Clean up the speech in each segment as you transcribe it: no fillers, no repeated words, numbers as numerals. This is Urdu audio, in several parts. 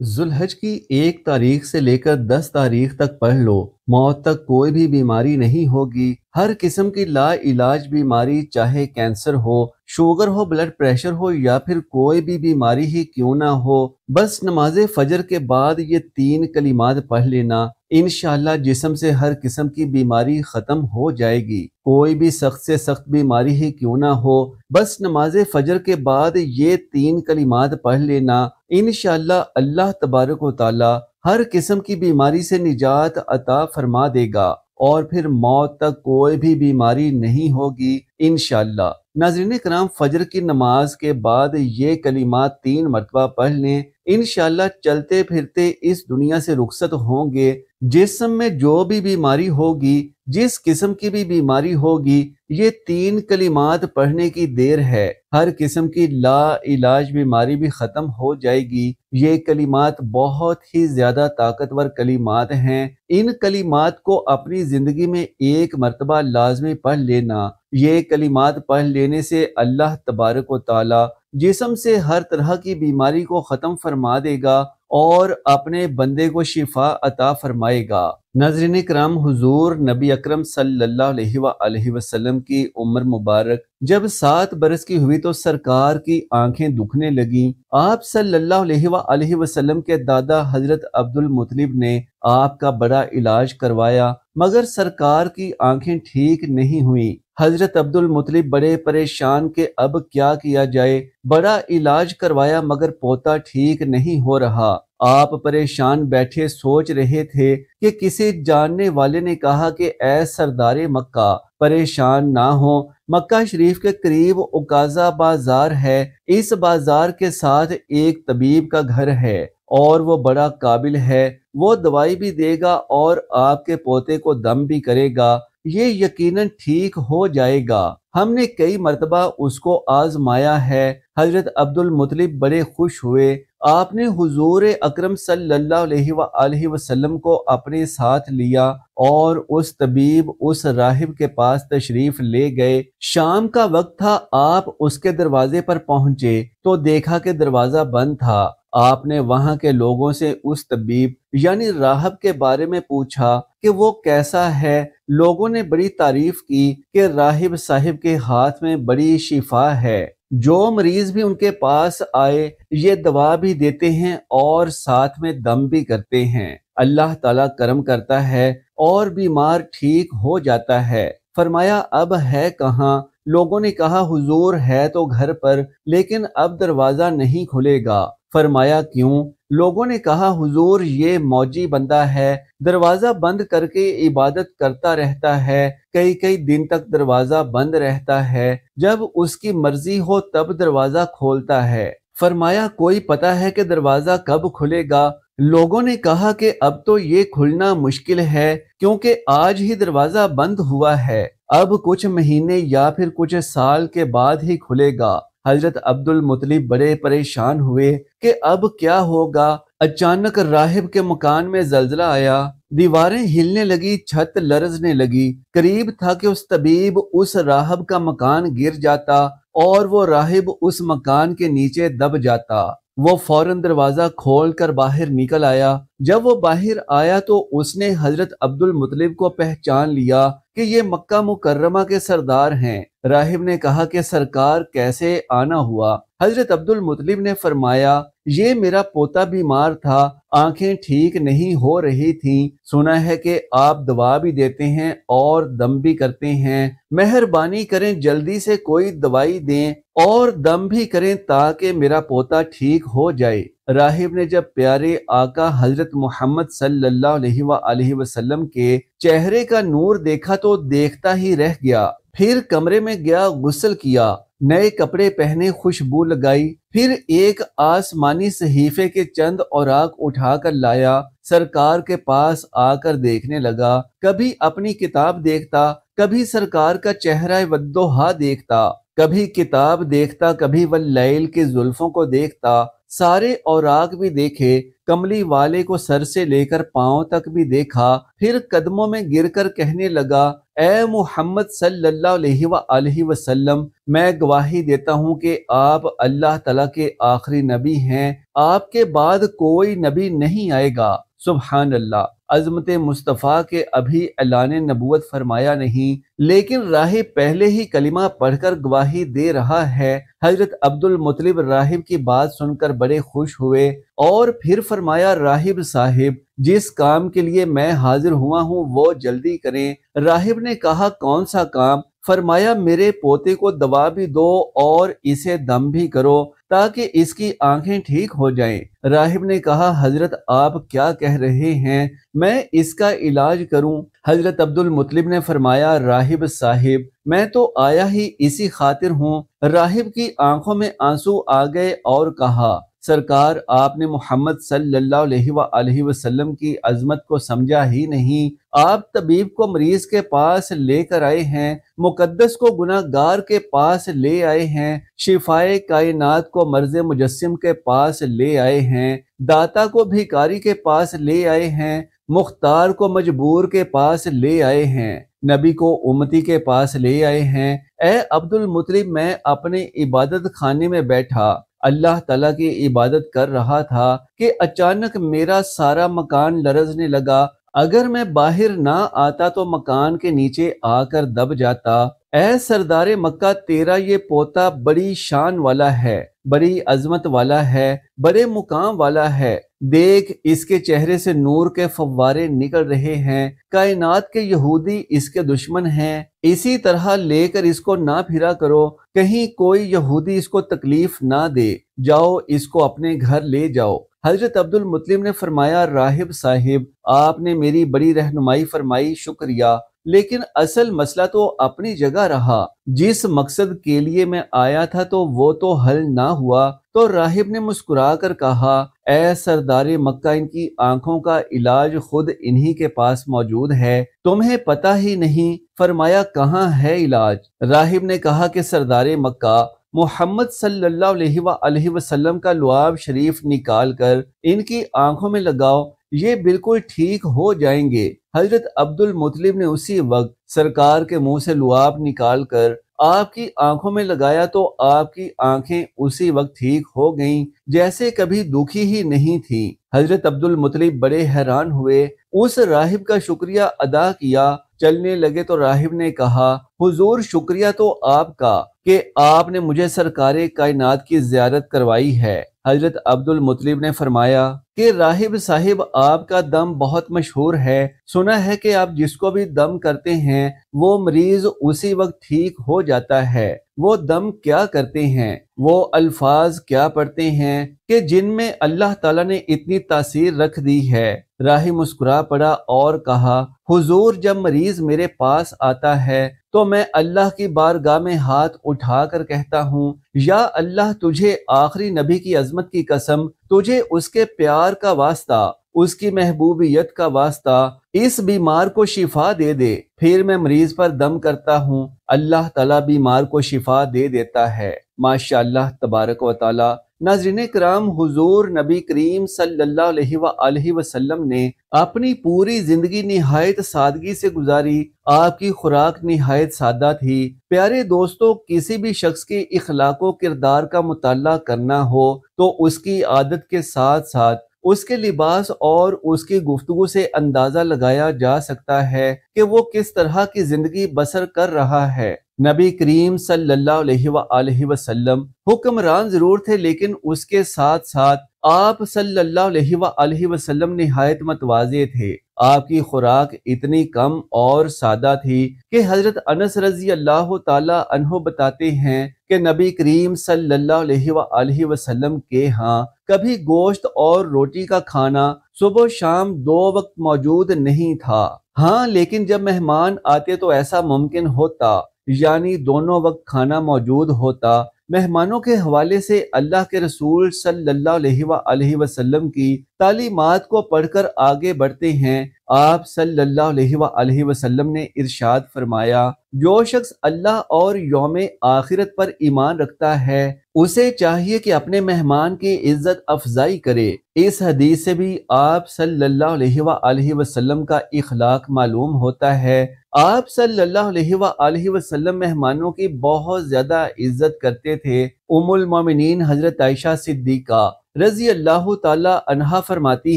ذوالحج کی 1 تاریخ سے لے کر 10 تاریخ تک پڑھ لو، موت تک کوئی بھی بیماری نہیں ہوگی۔ ہر قسم کی لا علاج بیماری، چاہے کینسر ہو، شوگر ہو، بلڈ پریشر ہو یا پھر کوئی بھی بیماری ہی کیوں نہ ہو، بس نماز فجر کے بعد یہ 3 کلمات پڑھ لینا، انشاءاللہ جسم سے ہر قسم کی بیماری ختم ہو جائے گی۔ کوئی بھی سخت سے سخت بیماری ہی کیوں نہ ہو، بس نماز فجر کے بعد یہ 3 کلمات پڑھ لینا، انشاءاللہ اللہ تبارک و تعالی ہر قسم کی بیماری سے نجات عطا فرما دے گا، اور پھر موت تک کوئی بھی بیماری نہیں ہوگی انشاءاللہ۔ ناظرین کرام، فجر کی نماز کے بعد یہ کلمات 3 مرتبہ پڑھ لیں، انشاءاللہ چلتے پھرتے اس دنیا سے رخصت ہوں گے۔ جسم میں جو بھی بیماری ہوگی، جس قسم کی بھی بیماری ہوگی، یہ 3 کلمات پڑھنے کی دیر ہے، ہر قسم کی لا علاج بیماری بھی ختم ہو جائے گی۔ یہ کلمات بہت ہی زیادہ طاقتور کلمات ہیں، ان کلمات کو اپنی زندگی میں 1 مرتبہ لازمی پڑھ لینا۔ یہ کلمات پڑھ لینے سے اللہ تبارک و تعالی جسم سے ہر طرح کی بیماری کو ختم فرما دے گا اور اپنے بندے کو شفا عطا فرمائے گا۔ ناظرین کرام، حضور نبی اکرم صلی اللہ علیہ وآلہ وسلم کی عمر مبارک جب 7 برس کی ہوئی تو سرکار کی آنکھیں دکھنے لگیں۔ آپ صلی اللہ علیہ وآلہ وسلم کے دادا حضرت عبد المطلب نے آپ کا بڑا علاج کروایا، مگر سرکار کی آنکھیں ٹھیک نہیں ہوئیں۔ حضرت عبد المطلب بڑے پریشان کہ اب کیا کیا جائے، بڑا علاج کروایا مگر پوتا ٹھیک نہیں ہو رہا۔ آپ پریشان بیٹھے سوچ رہے تھے کہ کسی جاننے والے نے کہا کہ اے سردار مکہ، پریشان نہ ہو، مکہ شریف کے قریب عکازہ بازار ہے، اس بازار کے ساتھ ایک طبیب کا گھر ہے اور وہ بڑا قابل ہے، وہ دوائی بھی دے گا اور آپ کے پوتے کو دم بھی کرے گا، یہ یقیناً ٹھیک ہو جائے گا۔ ہم نے کئی مرتبہ اس کو آزمایا ہے۔ حضرت عبد المطلب بڑے خوش ہوئے۔ آپ نے حضور اکرم صلی اللہ علیہ وآلہ وسلم کو اپنے ساتھ لیا اور اس طبیب، اس راہب کے پاس تشریف لے گئے۔ شام کا وقت تھا، آپ اس کے دروازے پر پہنچے تو دیکھا کہ دروازہ بند تھا۔ آپ نے وہاں کے لوگوں سے اس طبیب یعنی راہب کے بارے میں پوچھا کہ وہ کیسا ہے۔ لوگوں نے بڑی تعریف کی کہ راہب صاحب کے ہاتھ میں بڑی شفا ہے، جو مریض بھی ان کے پاس آئے یہ دوا بھی دیتے ہیں اور ساتھ میں دم بھی کرتے ہیں۔ اللہ تعالیٰ کرم کرتا ہے اور بیمار ٹھیک ہو جاتا ہے۔ فرمایا اب ہے کہاں؟ لوگوں نے کہا حضور ہے تو گھر پر، لیکن اب دروازہ نہیں کھلے گا۔ فرمایا کیوں؟ لوگوں نے کہا حضور یہ موجی بندہ ہے، دروازہ بند کر کے عبادت کرتا رہتا ہے، کئی کئی دن تک دروازہ بند رہتا ہے، جب اس کی مرضی ہو تب دروازہ کھولتا ہے۔ فرمایا کوئی پتہ ہے کہ دروازہ کب کھلے گا؟ لوگوں نے کہا کہ اب تو یہ کھلنا مشکل ہے کیونکہ آج ہی دروازہ بند ہوا ہے، اب کچھ مہینے یا پھر کچھ سال کے بعد ہی کھلے گا۔ حضرت عبد المطلب بڑے پریشان ہوئے کہ اب کیا ہوگا۔ اچانک راہب کے مکان میں زلزلہ آیا، دیواریں ہلنے لگی، چھت لرزنے لگی، قریب تھا کہ اس طبیب، اس راہب کا مکان گر جاتا اور وہ راہب اس مکان کے نیچے دب جاتا۔ وہ فوراً دروازہ کھول کر باہر نکل آیا۔ جب وہ باہر آیا تو اس نے حضرت عبد المطلب کو پہچان لیا کہ یہ مکہ مکرمہ کے سردار ہیں۔ راہب نے کہا کہ سرکار کیسے آنا ہوا؟ حضرت عبد المطلب نے فرمایا یہ میرا پوتا بیمار تھا، آنکھیں ٹھیک نہیں ہو رہی تھیں، سنا ہے کہ آپ دوا بھی دیتے ہیں اور دم بھی کرتے ہیں، مہربانی کریں جلدی سے کوئی دوائی دیں اور دم بھی کریں تاکہ میرا پوتا ٹھیک ہو جائے۔ راہب نے جب پیارے آقا حضرت محمد صلی اللہ علیہ وآلہ وسلم کے چہرے کا نور دیکھا تو دیکھتا ہی رہ گیا، پھر کمرے میں گیا، غسل کیا، نئے کپڑے پہنے، خوشبو لگائی، پھر ایک آسمانی صحیفے کے چند اوراق اٹھا کر لایا، سرکار کے پاس آ کر دیکھنے لگا، کبھی اپنی کتاب دیکھتا، کبھی سرکار کا چہرہ والضحیٰ دیکھتا، کبھی کتاب دیکھتا، کبھی واللیل کی زلفوں کو دیکھتا، سارے اوراق بھی دیکھے، کملی والے کو سر سے لے کر پاؤں تک بھی دیکھا، پھر قدموں میں گر کر کہنے لگا، اے محمد صلی اللہ علیہ وآلہ وسلم، میں گواہی دیتا ہوں کہ آپ اللہ تعالیٰ کے آخری نبی ہیں، آپ کے بعد کوئی نبی نہیں آئے گا۔ سبحان اللہ! عظمت مصطفیٰ کے ابھی اعلان نبوت فرمایا نہیں، لیکن راہب پہلے ہی کلمہ پڑھ کر گواہی دے رہا ہے۔ حضرت عبد المطلب راہب کی بات سن کر بڑے خوش ہوئے اور پھر فرمایا، راہب صاحب، جس کام کے لیے میں حاضر ہوا ہوں وہ جلدی کریں۔ راہب نے کہا، کون سا کام؟ فرمایا، میرے پوتے کو دوا بھی دو اور اسے دم بھی کرو تاکہ اس کی آنکھیں ٹھیک ہو جائیں۔ راہب نے کہا، حضرت آپ کیا کہہ رہے ہیں، میں اس کا علاج کروں؟ حضرت عبد المطلب نے فرمایا، راہب صاحب، میں تو آیا ہی اسی خاطر ہوں۔ راہب کی آنکھوں میں آنسو آ گئے اور کہا، سرکار، آپ نے محمد صلی اللہ علیہ وآلہ وسلم کی عظمت کو سمجھا ہی نہیں۔ آپ طبیب کو مریض کے پاس لے کر آئے ہیں، مقدس کو گناہ گار کے پاس لے آئے ہیں، شفائے کائنات کو مرض مجسم کے پاس لے آئے ہیں، داتا کو بھیکاری کے پاس لے آئے ہیں، مختار کو مجبور کے پاس لے آئے ہیں، نبی کو امتی کے پاس لے آئے ہیں۔ اے عبد المطلب، میں اپنے عبادت خانے میں بیٹھا اللہ تعالیٰ کی عبادت کر رہا تھا کہ اچانک میرا سارا مکان لرزنے لگا۔ اگر میں باہر نہ آتا تو مکان کے نیچے آ کر دب جاتا۔ اے سردار مکہ، تیرا یہ پوتا بڑی شان والا ہے، بڑی عظمت والا ہے، بڑے مقام والا ہے، دیکھ اس کے چہرے سے نور کے فوارے نکل رہے ہیں، کائنات کے یہودی اس کے دشمن ہیں، اسی طرح لے کر اس کو نہ پھرا کرو، کہیں کوئی یہودی اس کو تکلیف نہ دے، جاؤ اس کو اپنے گھر لے جاؤ۔ حضرت عبد المطلب نے فرمایا، راہب صاحب، آپ نے میری بڑی رہنمائی فرمائی، شکریہ، لیکن اصل مسئلہ تو اپنی جگہ رہا، جس مقصد کے لیے میں آیا تھا تو وہ تو حل نہ ہوا۔ تو راہب نے مسکرا کر کہا، اے سردار مکہ، ان کی آنکھوں کا علاج خود انہی کے پاس موجود ہے، تمہیں پتہ ہی نہیں۔ فرمایا، کہاں ہے علاج؟ راہب نے کہا کہ سردار مکہ، محمد صلی اللہ علیہ وآلہ وسلم کا لعاب شریف نکال کر ان کی آنکھوں میں لگاؤ، یہ بالکل ٹھیک ہو جائیں گے۔ حضرت عبد المطلب نے اسی وقت سرکار کے منہ سے لعاب نکال کر آپ کی آنکھوں میں لگایا تو آپ کی آنکھیں اسی وقت ٹھیک ہو گئیں، جیسے کبھی دکھی ہی نہیں تھیں۔ حضرت عبد المطلب بڑے حیران ہوئے، اس راہب کا شکریہ ادا کیا، چلنے لگے تو راہب نے کہا، حضور، شکریہ تو آپ کا کہ آپ نے مجھے سرکار کائنات کی زیارت کروائی ہے۔ حضرت عبد المطلب نے فرمایا کہ راہب صاحب، آپ کا دم بہت مشہور ہے، سنا ہے کہ آپ جس کو بھی دم کرتے ہیں وہ مریض اسی وقت ٹھیک ہو جاتا ہے۔ وہ دم کیا کرتے ہیں، وہ الفاظ کیا پڑھتے ہیں کہ جن میں اللہ تعالیٰ نے اتنی تاثیر رکھ دی ہے؟ راہب مسکرا پڑا اور کہا، حضور، جب مریض میرے پاس آتا ہے تو میں اللہ کی بارگاہ میں ہاتھ اٹھا کر کہتا ہوں، یا اللہ، تجھے آخری نبی کی عظمت کی قسم، تجھے اس کے پیار کا واسطہ، اس کی محبوبیت کا واسطہ، اس بیمار کو شفا دے دے۔ پھر میں مریض پر دم کرتا ہوں، اللہ تعالیٰ بیمار کو شفا دے دیتا ہے۔ ماشاءاللہ تبارک و تعالیٰ۔ ناظرین کرام، حضور نبی کریم صلی اللہ علیہ وآلہ وسلم نے اپنی پوری زندگی نہایت سادگی سے گزاری، آپ کی خوراک نہایت سادہ تھی۔ پیارے دوستو، کسی بھی شخص کے اخلاق و کردار کا مطالعہ کرنا ہو تو اس کی عادت کے ساتھ ساتھ اس کے لباس اور اس کی گفتگو سے اندازہ لگایا جا سکتا ہے کہ وہ کس طرح کی زندگی بسر کر رہا ہے۔ نبی کریم صلی اللہ علیہ وآلہ وسلم حکمران ضرور تھے، لیکن اس کے ساتھ ساتھ آپ صلی اللہ علیہ وآلہ وسلم نہایت متواضع تھے۔ آپ کی خوراک اتنی کم اور سادہ تھی کہ حضرت انس رضی اللہ تعالی عنہ بتاتے ہیں کہ نبی کریم صلی اللہ علیہ وآلہ وسلم کے ہاں کبھی گوشت اور روٹی کا کھانا صبح و شام دو وقت موجود نہیں تھا۔ ہاں، لیکن جب مہمان آتے تو ایسا ممکن ہوتا، یعنی دونوں وقت کھانا موجود ہوتا۔ مہمانوں کے حوالے سے اللہ کے رسول صلی اللہ علیہ وآلہ وسلم کی تعلیمات کو پڑھ کر آگے بڑھتے ہیں۔ آپ صلی اللہ علیہ وآلہ وسلم نے ارشاد فرمایا، جو شخص اللہ اور یوم آخرت پر ایمان رکھتا ہے اسے چاہیے کہ اپنے مہمان کی عزت افزائی کرے۔ اس حدیث سے بھی آپ صلی اللہ علیہ وآلہ وسلم کا اخلاق معلوم ہوتا ہے۔ آپ صلی اللہ علیہ وآلہ وسلم مہمانوں کی بہت زیادہ عزت کرتے تھے۔ ام المومنین حضرت عائشہ صدیقہ رضی اللہ تعالی عنہا فرماتی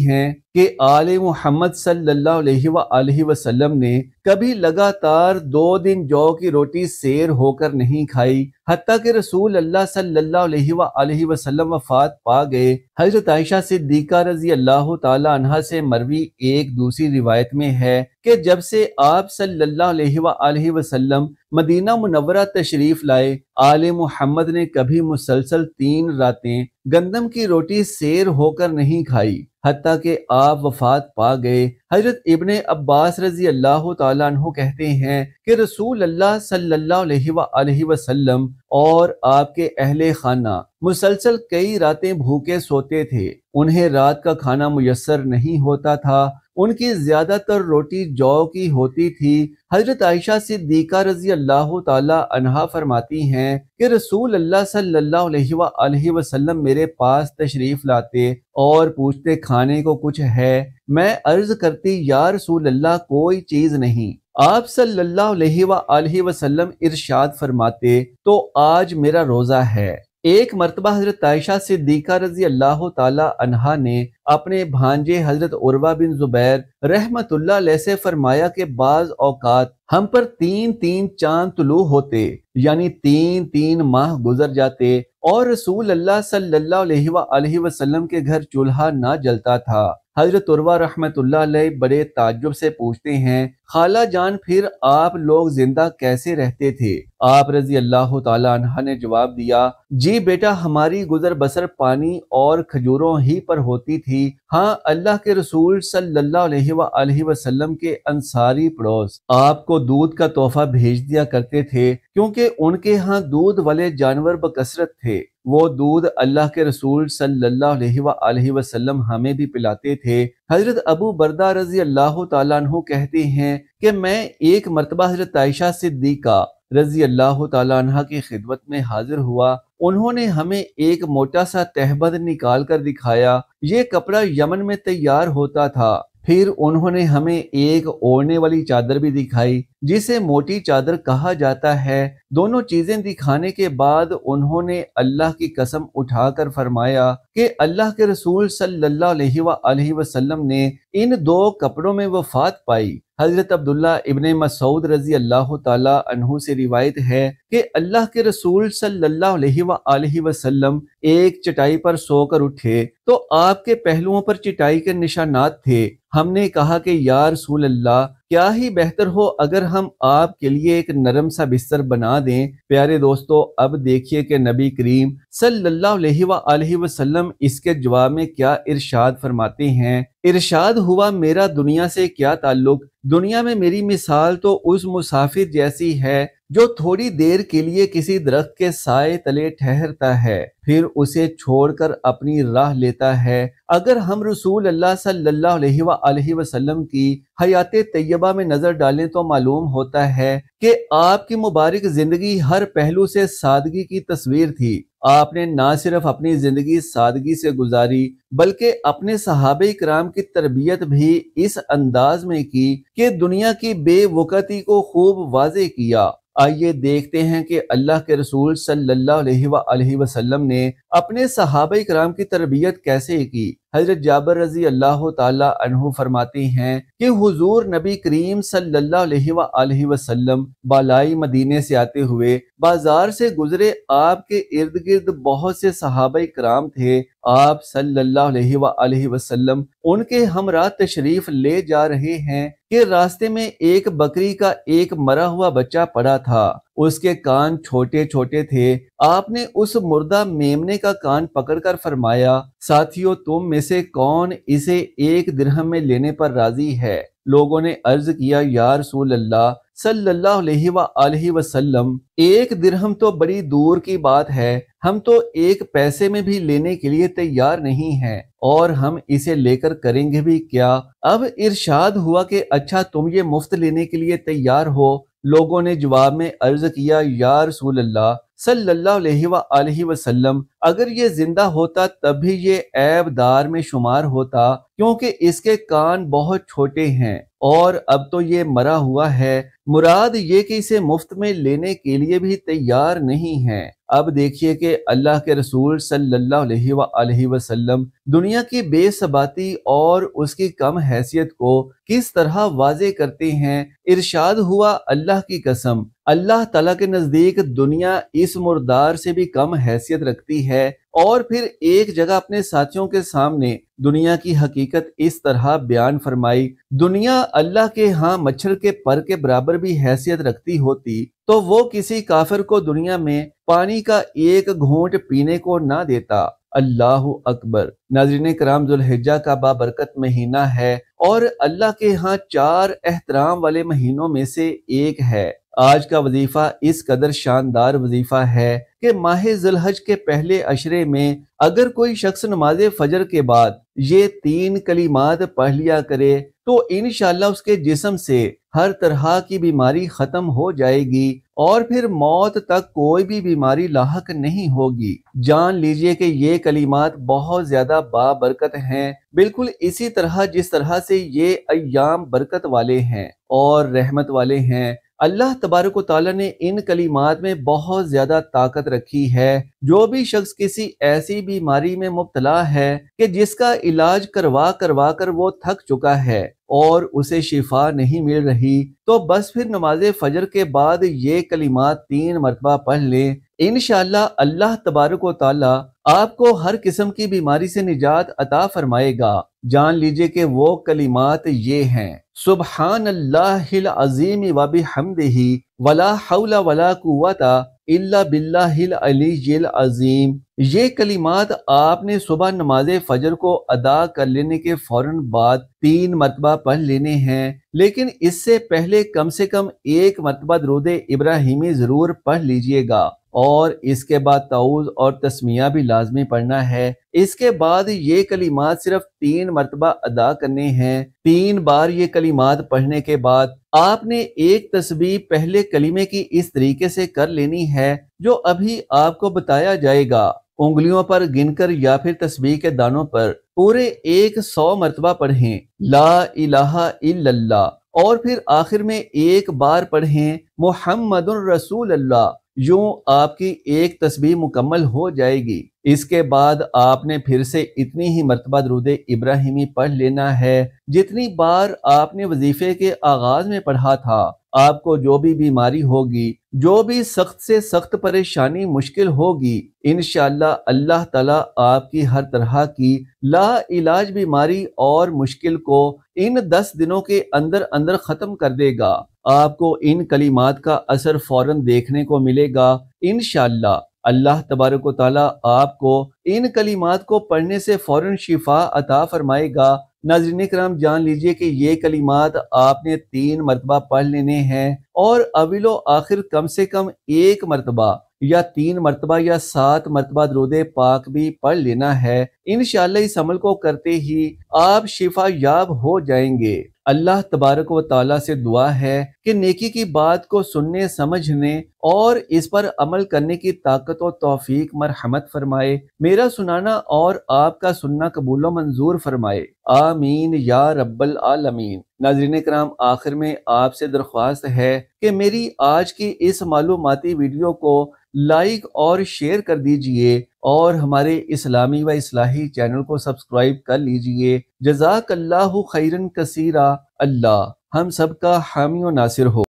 ہیں کہ آل محمد صلی اللہ علیہ وآلہ وسلم نے کبھی لگاتار 2 دن جو کی روٹی سیر ہو کر نہیں کھائی، حتیٰ کہ رسول اللہ صلی اللہ علیہ وآلہ وسلم وفات پا گئے۔ حضرت عائشہ صدیقہ رضی اللہ تعالی عنہا سے مروی ایک دوسری روایت میں ہے کہ جب سے آپ صلی اللہ علیہ وآلہ وسلم مدینہ منورہ تشریف لائے، آل محمد نے کبھی مسلسل 3 راتیں گندم کی روٹی سیر ہو کر نہیں کھائی، حتیٰ کہ آپ وفات پا گئے۔ حضرت ابن عباس رضی اللہ تعالیٰ عنہ کہتے ہیں کہ رسول اللہ صلی اللہ علیہ وآلہ وسلم اور آپ کے اہل خانہ مسلسل کئی راتیں بھوکے سوتے تھے، انہیں رات کا کھانا میسر نہیں ہوتا تھا، ان کی زیادہ تر روٹی جو کی ہوتی تھی۔ حضرت عائشہ صدیقہ رضی اللہ تعالی عنہا فرماتی ہیں کہ رسول اللہ صلی اللہ علیہ وآلہ وسلم میرے پاس تشریف لاتے اور پوچھتے کھانے کو کچھ ہے؟ میں عرض کرتی یا رسول اللہ کوئی چیز نہیں۔ آپ صلی اللہ علیہ وآلہ وسلم ارشاد فرماتے تو آج میرا روزہ ہے۔ ایک مرتبہ حضرت عائشہ صدیقہ رضی اللہ تعالی عنہا نے اپنے بھانجے حضرت عروہ بن زبیر رحمت اللہ علیہ سے فرمایا کہ بعض اوقات ہم پر 3 چاند طلوع ہوتے، یعنی 3 ماہ گزر جاتے اور رسول اللہ صلی اللہ علیہ وآلہ وسلم کے گھر چولہا نہ جلتا تھا۔ حضرت عروہ رحمت اللہ علیہ بڑے تعجب سے پوچھتے ہیں، خالہ جان پھر آپ لوگ زندہ کیسے رہتے تھے؟ آپ رضی اللہ تعالی عنہ نے جواب دیا، جی بیٹا ہماری گزر بسر پانی اور کھجوروں ہی پر ہوتی تھی۔ ہاں اللہ کے رسول صلی اللہ علیہ وآلہ وسلم کے انصاری پڑوس آپ کو دودھ کا تحفہ بھیج دیا کرتے تھے، کیونکہ ان کے ہاں دودھ والے جانور بکثرت تھے۔ وہ دودھ اللہ کے رسول صلی اللہ علیہ وآلہ وسلم ہمیں بھی پلاتے تھے۔ حضرت ابو بردہ رضی اللہ تعالیٰ عنہ کہتے ہیں کہ میں ایک مرتبہ حضرت عائشہ صدیقہ رضی اللہ تعالیٰ عنہ کی خدمت میں حاضر ہوا، انہوں نے ہمیں ایک موٹا سا تہبند نکال کر دکھایا، یہ کپڑا یمن میں تیار ہوتا تھا۔ پھر انہوں نے ہمیں ایک اوڑھنے والی چادر بھی دکھائی جسے موٹی چادر کہا جاتا ہے۔ دونوں چیزیں دکھانے کے بعد انہوں نے اللہ کی قسم اٹھا کر فرمایا کہ اللہ کے رسول صلی اللہ علیہ وآلہ وسلم نے ان 2 کپڑوں میں وفات پائی۔ حضرت عبداللہ ابن مسعود رضی اللہ تعالی عنہ سے روایت ہے کہ اللہ کے رسول صلی اللہ علیہ وآلہ وسلم ایک چٹائی پر سو کر اٹھے تو آپ کے پہلوؤں پر چٹائی کے نشانات تھے۔ ہم نے کہا کہ یا رسول اللہ کیا ہی بہتر ہو اگر ہم آپ کے لیے ایک نرم سا بستر بنا دیں۔ پیارے دوستو، اب دیکھیے کہ نبی کریم صلی اللہ علیہ وآلہ وسلم اس کے جواب میں کیا ارشاد فرماتے ہیں۔ ارشاد ہوا، میرا دنیا سے کیا تعلق؟ دنیا میں میری مثال تو اس مسافر جیسی ہے جو تھوڑی دیر کے لیے کسی درخت کے سائے تلے ٹھہرتا ہے، پھر اسے چھوڑ کر اپنی راہ لیتا ہے۔ اگر ہم رسول اللہ صلی اللہ علیہ وآلہ وسلم کی حیات طیبہ میں نظر ڈالیں تو معلوم ہوتا ہے کہ آپ کی مبارک زندگی ہر پہلو سے سادگی کی تصویر تھی۔ آپ نے نہ صرف اپنی زندگی سادگی سے گزاری بلکہ اپنے صحابہ کرام کی تربیت بھی اس انداز میں کی کہ دنیا کی بے وقتی کو خوب واضح کیا۔ آئیے دیکھتے ہیں کہ اللہ کے رسول صلی اللہ علیہ وآلہ وسلم نے اپنے صحابہ کرام کی تربیت کیسے کی۔ حضرت جابر رضی اللہ تعالی عنہ فرماتے ہیں کہ حضور نبی کریم صلی اللہ علیہ وآلہ وسلم بالائی مدینے سے آتے ہوئے بازار سے گزرے، آپ کے ارد گرد بہت سے صحابہ کرام تھے۔ آپ صلی اللہ علیہ وآلہ وسلم ان کے ہمراہ تشریف لے جا رہے ہیں کہ راستے میں ایک بکری کا ایک مرا ہوا بچہ پڑا تھا، اس کے کان چھوٹے چھوٹے تھے۔ آپ نے اس مردہ میمنے کا کان پکڑ کر فرمایا، ساتھیو تم میں سے کون اسے 1 درہم میں لینے پر راضی ہے؟ لوگوں نے عرض کیا، یا رسول اللہ صلی اللہ علیہ وآلہ وسلم 1 درہم تو بڑی دور کی بات ہے، ہم تو 1 پیسے میں بھی لینے کے لیے تیار نہیں ہیں، اور ہم اسے لے کر کریں گے بھی کیا؟ اب ارشاد ہوا کہ اچھا تم یہ مفت لینے کے لیے تیار ہو؟ لوگوں نے جواب میں عرض کیا یا رسول اللہ صلی اللہ علیہ وآلہ وسلم، اگر یہ زندہ ہوتا تب بھی یہ عیب دار میں شمار ہوتا، کیونکہ اس کے کان بہت چھوٹے ہیں، اور اب تو یہ مرا ہوا ہے۔ مراد یہ کہ اسے مفت میں لینے کے لیے بھی تیار نہیں ہے۔ اب دیکھیے کہ اللہ کے رسول صلی اللہ علیہ وآلہ وسلم دنیا کی بے ثباتی اور اس کی کم حیثیت کو کس طرح واضح کرتے ہیں۔ ارشاد ہوا اللہ کی قسم، اللہ تعالیٰ کے نزدیک دنیا اس مردار سے بھی کم حیثیت رکھتی ہے، اور پھر ایک جگہ اپنے ساتھیوں کے سامنے دنیا کی حقیقت اس طرح بیان فرمائی، دنیا اللہ کے ہاں مچھر کے پر کے برابر بھی حیثیت رکھتی ہوتی تو وہ کسی کافر کو دنیا میں پانی کا ایک گھونٹ پینے کو نہ دیتا۔ اللہ اکبر۔ ناظرین کرام، ذوالحجہ کا بابرکت مہینہ ہے اور اللہ کے ہاں 4 احترام والے مہینوں میں سے ایک ہے۔ آج کا وظیفہ اس قدر شاندار وظیفہ ہے کہ ماہ ذوالحج کے پہلے عشرے میں اگر کوئی شخص نماز فجر کے بعد یہ 3 کلمات پڑھ لیا کرے تو انشاءاللہ اس کے جسم سے ہر طرح کی بیماری ختم ہو جائے گی اور پھر موت تک کوئی بھی بیماری لاحق نہیں ہوگی۔ جان لیجئے کہ یہ کلمات بہت زیادہ بابرکت ہیں، بالکل اسی طرح جس طرح سے یہ ایام برکت والے ہیں اور رحمت والے ہیں۔ اللہ تبارک و تعالیٰ نے ان کلمات میں بہت زیادہ طاقت رکھی ہے۔ جو بھی شخص کسی ایسی بیماری میں مبتلا ہے کہ جس کا علاج کروا کر وہ تھک چکا ہے اور اسے شفا نہیں مل رہی، تو بس پھر نماز فجر کے بعد یہ کلمات 3 مرتبہ پڑھ لیں، انشاءاللہ اللہ تبارک و تعالیٰ آپ کو ہر قسم کی بیماری سے نجات عطا فرمائے گا۔ جان لیجئے کہ وہ کلمات یہ ہیں: سبحان اللہ العظیم وبحمدہ ولا حول ولا قوت الا باللہ العلی العظیم۔ یہ کلمات آپ نے صبح نماز فجر کو ادا کر لینے کے فوراً بعد 3 مرتبہ پڑھ لینے ہیں، لیکن اس سے پہلے کم سے کم 1 مرتبہ درود ابراہیمی ضرور پڑھ لیجئے گا، اور اس کے بعد تعوذ اور تسمیہ بھی لازمی پڑھنا ہے۔ اس کے بعد یہ کلمات صرف 3 مرتبہ ادا کرنے ہیں۔ 3 بار یہ کلمات پڑھنے کے بعد آپ نے ایک تسبیح پہلے کلمے کی اس طریقے سے کر لینی ہے جو ابھی آپ کو بتایا جائے گا۔ انگلیوں پر گن کر یا پھر تسبیح کے دانوں پر پورے 100 مرتبہ پڑھیں لا الہ الا اللہ، اور پھر آخر میں 1 بار پڑھیں محمد رسول اللہ۔ یوں آپ کی ایک تسبیح مکمل ہو جائے گی۔ اس کے بعد آپ نے پھر سے اتنی ہی مرتبہ درود ابراہیمی پڑھ لینا ہے جتنی بار آپ نے وظیفے کے آغاز میں پڑھا تھا۔ آپ کو جو بھی بیماری ہوگی، جو بھی سخت سے سخت پریشانی مشکل ہوگی، انشاءاللہ اللہ تعالیٰ آپ کی ہر طرح کی لا علاج بیماری اور مشکل کو ان 10 دنوں کے اندر اندر ختم کر دے گا۔ آپ کو ان کلمات کا اثر فوراً دیکھنے کو ملے گا انشاءاللہ۔ اللہ تبارک و تعالیٰ آپ کو ان کلمات کو پڑھنے سے فوراً شفا عطا فرمائے گا۔ ناظرین کرام، جان لیجئے کہ یہ کلمات آپ نے 3 مرتبہ پڑھ لینے ہیں، اور اول و آخر کم سے کم 1 مرتبہ یا 3 مرتبہ یا 7 مرتبہ درود پاک بھی پڑھ لینا ہے۔ انشاءاللہ اس عمل کو کرتے ہی آپ شفا یاب ہو جائیں گے۔ اللہ تبارک و تعالیٰ سے دعا ہے کہ نیکی کی بات کو سننے، سمجھنے اور اس پر عمل کرنے کی طاقت و توفیق مرحمت فرمائے، میرا سنانا اور آپ کا سننا قبول و منظور فرمائے، آمین یا رب العالمین۔ ناظرین کرام، آخر میں آپ سے درخواست ہے کہ میری آج کی اس معلوماتی ویڈیو کو لائک اور شیئر کر دیجئے، اور ہمارے اسلامی و اصلاحی چینل کو سبسکرائب کر لیجئے۔ جزاک اللہ خیرن کثیرا۔ اللہ ہم سب کا حامی و ناصر ہو۔